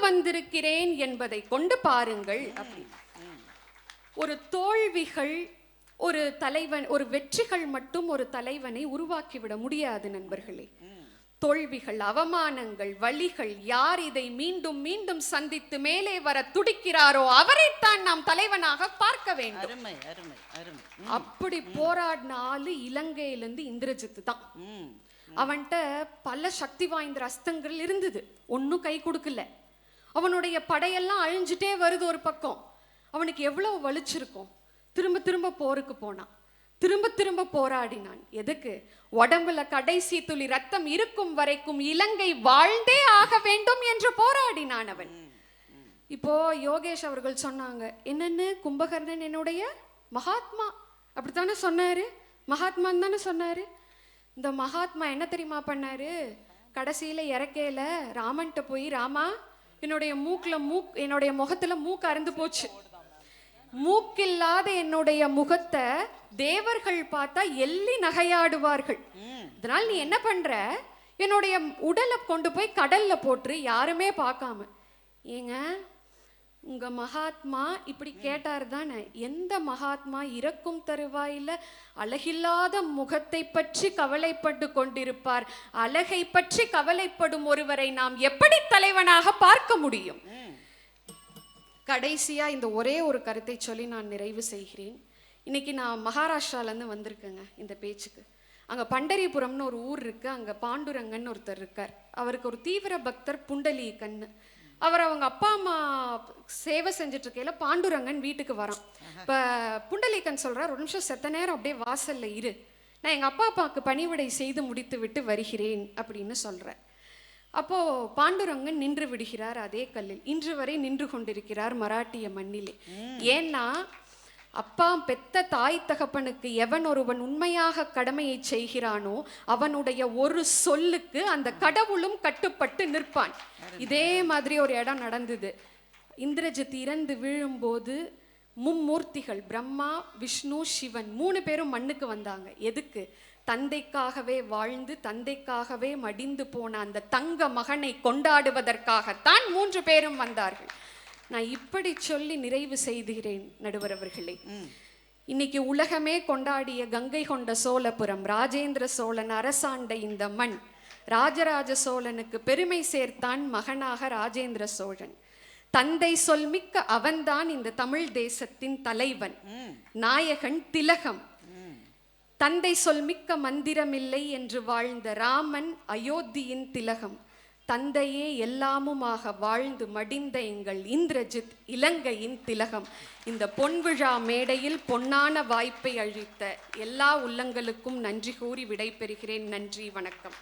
வந்திருக்கிறேன் என்பதை கொண்டு பாருங்கள் அப்படின்னு. ஒரு தோல்விகள் ஒரு தலைவன், ஒரு வெற்றிகள் மட்டும் ஒரு தலைவனை உருவாக்கிவிட முடியாது நண்பர்களே. தோல்விகள், அவமானங்கள், வலிகள், யார் இதை மீண்டும் மீண்டும் சந்தித்து மேலே வர துடிக்கிறாரோ அவரைத்தான் நாம் தலைவனாக பார்க்க வேண்டும். அப்படி போராடின ஆளு இலங்கையிலிருந்து இந்திரஜித்து தான். அவன்கிட்ட பல சக்தி வாய்ந்த அஸ்தங்கள் இருந்தது, ஒன்னும் கை கொடுக்கல. அவனுடைய படையெல்லாம் அழிஞ்சிட்டே வருது ஒரு பக்கம். அவனுக்கு எவ்வளவு வலிச்சிருக்கும். திரும்ப திரும்ப போருக்கு போனான், திரும்ப திரும்ப போராடினான். எதுக்கு? உடம்புல கடைசி துளி ரத்தம் இருக்கும் வரைக்கும் இலங்கை வாழ்ந்தே ஆக வேண்டும் என்று போராடினான் அவன். இப்போ யோகேஷ் அவர்கள் சொன்னாங்க, என்னன்னு கும்பகர்ணன் என்னுடைய மகாத்மா அப்படித்தானே சொன்னாரு, மகாத்மான்னு தானே சொன்னாரு. இந்த மகாத்மா என்ன தெரியுமா பண்ணாரு? கடைசியில இறக்கையில ராமன்ட்ட போய், ராமா என்னுடைய என்னுடைய முகத்துல மூக்கு அறுந்து போச்சு, மூக்கில்லாத என்னுடைய முகத்தை தேவர்கள் பார்த்தா எள்ளி நகையாடுவார்கள். இதனால் நீ என்ன பண்ற, என்னுடைய உடலை கொண்டு போய் கடல்ல போட்டு யாருமே பார்க்காம. ஏங்க உங்க மகாத்மா இப்படி கேட்டார் தானே? எந்த மகாத்மா இறக்கும் தருவாயில அழகில்லாத முகத்தை பற்றி கவலைப்பட்டு கொண்டிருப்பார்? அழகை பற்றி கவலைப்படும் ஒருவரை நாம் எப்படி தலைவனாக பார்க்க முடியும்? கடைசியா இந்த ஒரே ஒரு கருத்தை சொல்லி நான் நிறைவு செய்கிறேன். இன்னைக்கு நான் மகாராஷ்டிராலேருந்து வந்திருக்கேங்க இந்த பேச்சுக்கு. அங்கே பண்டரிபுரம்னு ஒரு ஊர் இருக்கு, அங்கே பாண்டுரங்கன் ஒருத்தர் இருக்கார். அவருக்கு ஒரு தீவிர பக்தர் புண்டலீகன். அவர் அவங்க அப்பா அம்மா சேவை செஞ்சுட்டு இருக்கையில பாண்டுரங்கன் வீட்டுக்கு வரான். இப்போ புண்டலீகன் சொல்றார், ஒரு நிமிஷம் செத்த நேரம் அப்படியே வாசல்ல இரு, நான் எங்கள் அப்பா அப்பாவுக்கு பணிவிடை செய்து முடித்து விட்டு வருகிறேன் அப்படின்னு சொல்கிறேன். அப்போ பாண்டுரங்கன் நின்று விடுகிறார் அதே கல்லில். இன்று வரை நின்று கொண்டிருக்கிறார் மராட்டிய மண்ணிலே. ஏன்னா அப்பா பெத்த தாய் தகப்பனுக்கு எவன் ஒருவன் உண்மையாக கடமையை செய்கிறானோ அவனுடைய ஒரு சொல்லுக்கு அந்த கடவுளும் கட்டுப்பட்டு நிற்பான். இதே மாதிரி ஒரு இடம் நடந்தது. இந்திரஜித் இறந்து விழும்போது மும்மூர்த்திகள் பிரம்மா, விஷ்ணு, சிவன் 3 பேரும் மண்ணுக்கு வந்தாங்க. எதுக்கு? தந்தைக்காகவே வாழ்ந்து தந்தைக்காகவே மடிந்து போன அந்த தங்க மகனை கொண்டாடுவதற்காகத்தான் 3 பேரும் வந்தார்கள். நான் இப்படி சொல்லி நிறைவு செய்கிறேன் நடுவர் அவர்களே. இன்னைக்கு உலகமே கொண்டாடிய கங்கை கொண்ட சோழபுரம், ராஜேந்திர சோழன் அரசாண்ட இந்த மண், ராஜராஜ சோழனுக்கு பெருமை சேர்த்தான் மகனாக ராஜேந்திர சோழன். தந்தை சொல்மிக்க அவன்தான் இந்த தமிழ் தேசத்தின் தலைவன், நாயகன், திலகம். தந்தை சொல்மிக்க மந்திரமில்லை என்று வாழ்ந்த ராமன் அயோத்தியின் திலகம். தந்தையே எல்லாமுமாக வாழ்ந்து மடிந்த எங்கள் இந்திரஜித் இலங்கையின் திலகம். இந்த பொன்விழா மேடையில் பொன்னான வாய்ப்பை அளித்த எல்லா உள்ளங்களுக்கும் நன்றி கூறி விடைபெறுகிறேன். நன்றி, வணக்கம்.